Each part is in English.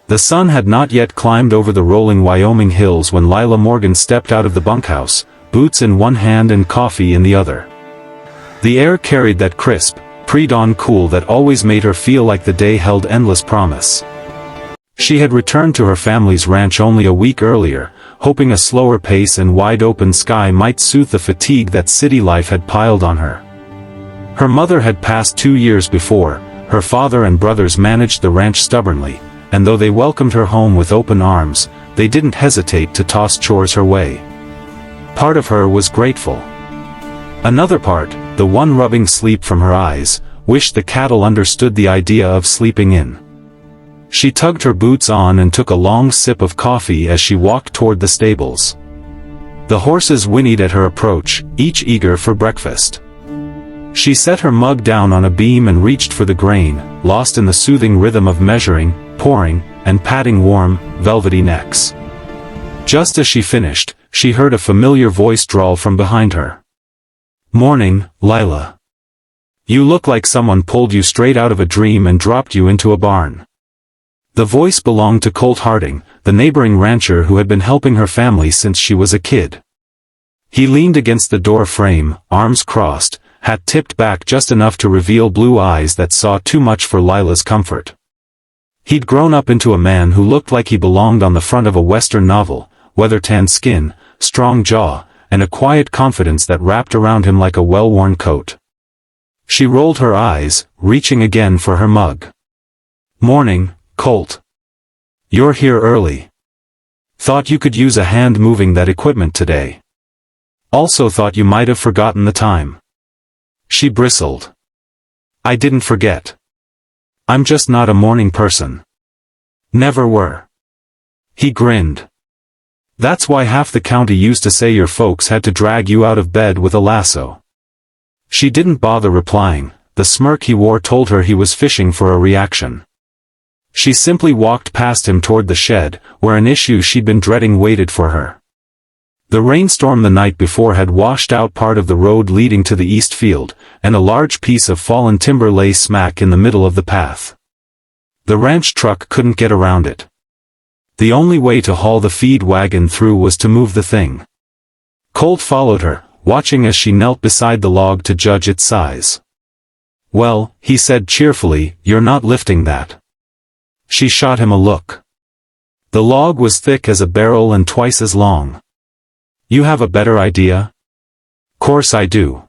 The sun had not yet climbed over the rolling Wyoming hills when Lila Morgan stepped out of the bunkhouse, boots in one hand and coffee in the other. The air carried that crisp, pre-dawn cool that always made her feel like the day held endless promise. She had returned to her family's ranch only a week earlier, hoping a slower pace and wide-open sky might soothe the fatigue that city life had piled on her. Her mother had passed 2 years before, her father and brothers managed the ranch stubbornly, and though they welcomed her home with open arms, they didn't hesitate to toss chores her way. Part of her was grateful. Another part, the one rubbing sleep from her eyes, wished the cattle understood the idea of sleeping in. She tugged her boots on and took a long sip of coffee as she walked toward the stables. The horses whinnied at her approach, each eager for breakfast. She set her mug down on a beam and reached for the grain, lost in the soothing rhythm of measuring, pouring, and patting warm, velvety necks. Just as she finished, she heard a familiar voice drawl from behind her. "Morning, Lila. You look like someone pulled you straight out of a dream and dropped you into a barn." The voice belonged to Colt Harding, the neighboring rancher who had been helping her family since she was a kid. He leaned against the door frame, arms crossed, hat tipped back just enough to reveal blue eyes that saw too much for Lila's comfort. He'd grown up into a man who looked like he belonged on the front of a Western novel, weather-tanned skin, strong jaw, and a quiet confidence that wrapped around him like a well-worn coat. She rolled her eyes, reaching again for her mug. "Morning, Colt. You're here early. Thought you could use a hand moving that equipment today. Also thought you might have forgotten the time." She bristled. "I didn't forget. I'm just not a morning person. Never were." He grinned. "That's why half the county used to say your folks had to drag you out of bed with a lasso." She didn't bother replying. The smirk he wore told her he was fishing for a reaction. She simply walked past him toward the shed, where an issue she'd been dreading waited for her. The rainstorm the night before had washed out part of the road leading to the east field, and a large piece of fallen timber lay smack in the middle of the path. The ranch truck couldn't get around it. The only way to haul the feed wagon through was to move the thing. Colt followed her, watching as she knelt beside the log to judge its size. "Well," he said cheerfully, "you're not lifting that." She shot him a look. The log was thick as a barrel and twice as long. "You have a better idea?" "Course I do."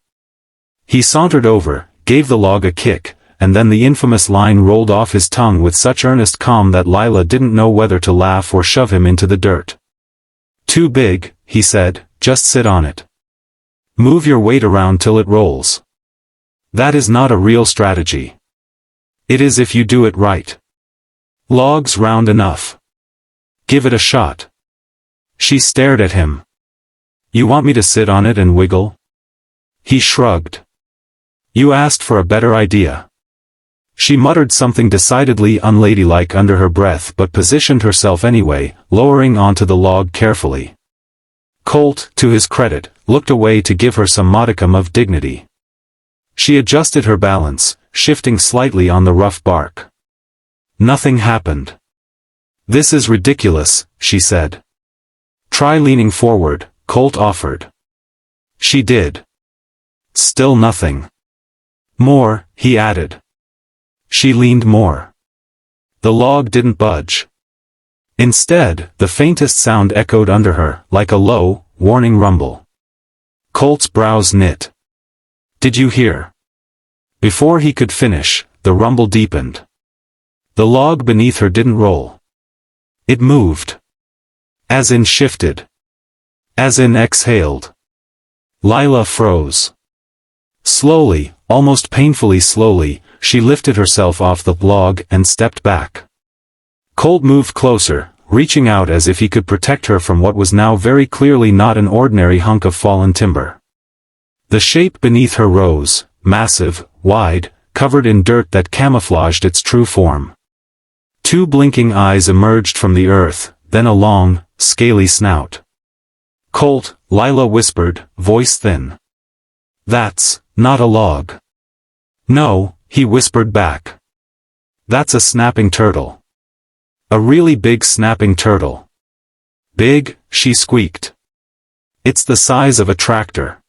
He sauntered over, gave the log a kick, and then the infamous line rolled off his tongue with such earnest calm that Lila didn't know whether to laugh or shove him into the dirt. "Too big," he said, "just sit on it. Move your weight around till it rolls. That is not a real strategy. It is if you do it right. Log's round enough. Give it a shot." She stared at him. "You want me to sit on it and wiggle?" He shrugged. "You asked for a better idea." She muttered something decidedly unladylike under her breath but positioned herself anyway, lowering onto the log carefully. Colt, to his credit, looked away to give her some modicum of dignity. She adjusted her balance, shifting slightly on the rough bark. Nothing happened. "This is ridiculous," she said. "Try leaning forward," Colt offered. She did. Still nothing. "More," he added. She leaned more. The log didn't budge. Instead, the faintest sound echoed under her, like a low, warning rumble. Colt's brows knit. "Did you hear?" Before he could finish, the rumble deepened. The log beneath her didn't roll. It moved. As in shifted. As in exhaled. Lila froze. Slowly, almost painfully slowly, she lifted herself off the log and stepped back. Colt moved closer, reaching out as if he could protect her from what was now very clearly not an ordinary hunk of fallen timber. The shape beneath her rose, massive, wide, covered in dirt that camouflaged its true form. Two blinking eyes emerged from the earth, then a long, scaly snout. "Colt," Lila whispered, voice thin. "That's not a log." "No," he whispered back. "That's a snapping turtle." A really big snapping turtle. Big, she squeaked. It's the size of a tractor.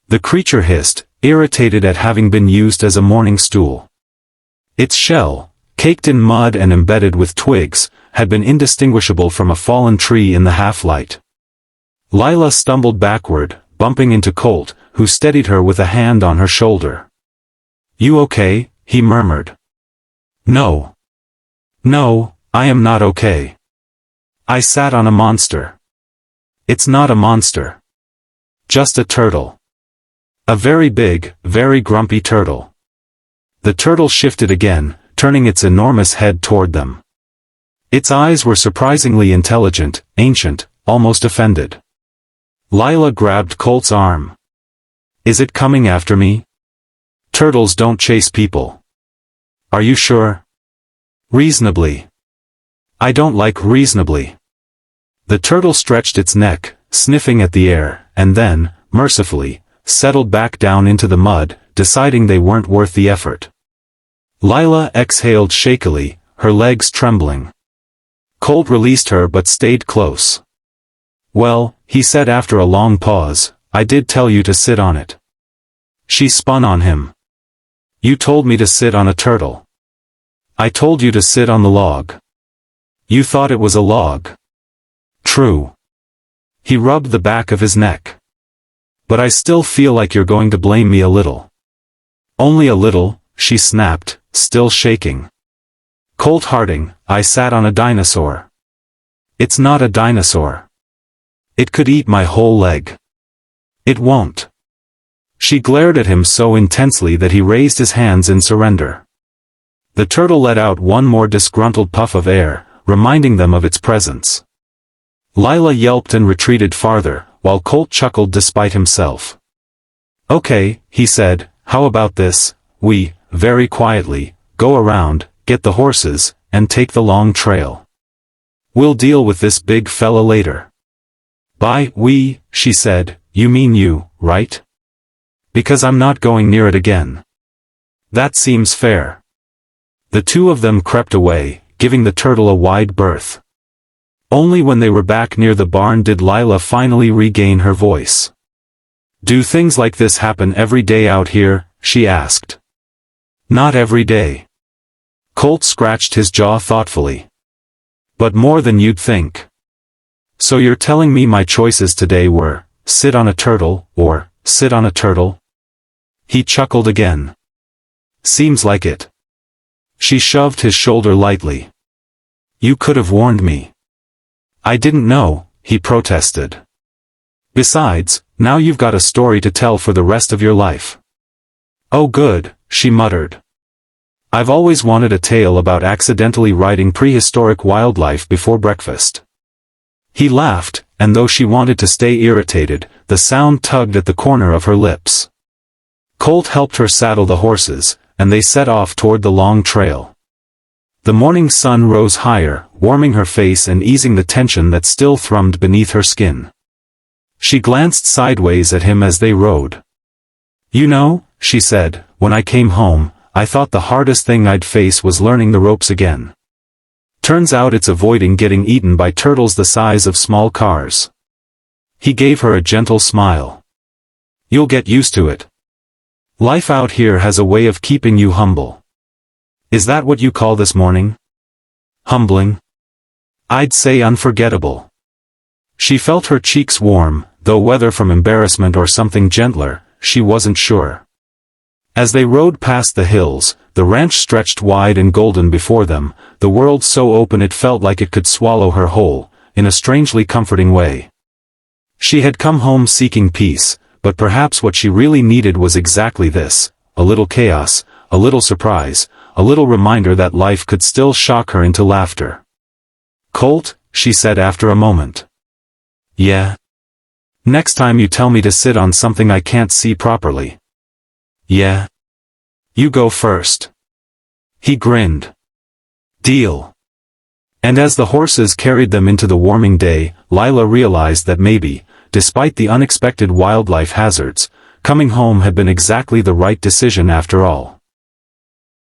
The creature hissed, irritated at having been used as a morning stool. Its shell, caked in mud and embedded with twigs, had been indistinguishable from a fallen tree in the half-light. Lila stumbled backward, bumping into Colt, who steadied her with a hand on her shoulder. "You okay?" he murmured. "No. No, I am not okay. I sat on a monster." "It's not a monster. Just a turtle. A very big, very grumpy turtle." The turtle shifted again, turning its enormous head toward them. Its eyes were surprisingly intelligent, ancient, almost offended. Lila grabbed Colt's arm. "Is it coming after me? Turtles don't chase people." "Are you sure?" "Reasonably." "I don't like reasonably." The turtle stretched its neck, sniffing at the air, and then, mercifully, settled back down into the mud, deciding they weren't worth the effort. Lila exhaled shakily, her legs trembling. Colt released her but stayed close. "Well," he said after a long pause, "I did tell you to sit on it." She spun on him. "You told me to sit on a turtle." "I told you to sit on the log." "You thought it was a log." "True." He rubbed the back of his neck. "But I still feel like you're going to blame me a little." "Only a little," she snapped, still shaking. "Colt Harding, I sat on a dinosaur." "It's not a dinosaur. It could eat my whole leg." "It won't." She glared at him so intensely that he raised his hands in surrender. The turtle let out one more disgruntled puff of air, reminding them of its presence. Lila yelped and retreated farther, while Colt chuckled despite himself. "Okay," he said, "how about this? We, very quietly, go around, get the horses, and take the long trail. We'll deal with this big fella later." "By we," she said, "you mean you, right? Because I'm not going near it again." "That seems fair." The two of them crept away, giving the turtle a wide berth. Only when they were back near the barn did Lila finally regain her voice. "Do things like this happen every day out here?" she asked. "Not every day." Colt scratched his jaw thoughtfully. "But more than you'd think. So you're telling me my choices today were, sit on a turtle, or, sit on a turtle?" He chuckled again. "Seems like it." She shoved his shoulder lightly. "You could have warned me." "I didn't know," he protested. "Besides, now you've got a story to tell for the rest of your life." "Oh good," she muttered. "I've always wanted a tale about accidentally writing prehistoric wildlife before breakfast." He laughed, and though she wanted to stay irritated, the sound tugged at the corner of her lips. Colt helped her saddle the horses, and they set off toward the long trail. The morning sun rose higher, warming her face and easing the tension that still thrummed beneath her skin. She glanced sideways at him as they rode. "You know," she said, "when I came home, I thought the hardest thing I'd face was learning the ropes again. Turns out it's avoiding getting eaten by turtles the size of small cars." He gave her a gentle smile. "You'll get used to it. Life out here has a way of keeping you humble." "Is that what you call this morning? Humbling?" "I'd say unforgettable." She felt her cheeks warm, though whether from embarrassment or something gentler, she wasn't sure. As they rode past the hills, the ranch stretched wide and golden before them, the world so open it felt like it could swallow her whole, in a strangely comforting way. She had come home seeking peace, but perhaps what she really needed was exactly this, a little chaos, a little surprise, a little reminder that life could still shock her into laughter. "Colt," she said after a moment. "Yeah? Next time you tell me to sit on something I can't see properly." "Yeah? You go first." He grinned. "Deal." And as the horses carried them into the warming day, Lila realized that maybe, despite the unexpected wildlife hazards, coming home had been exactly the right decision after all.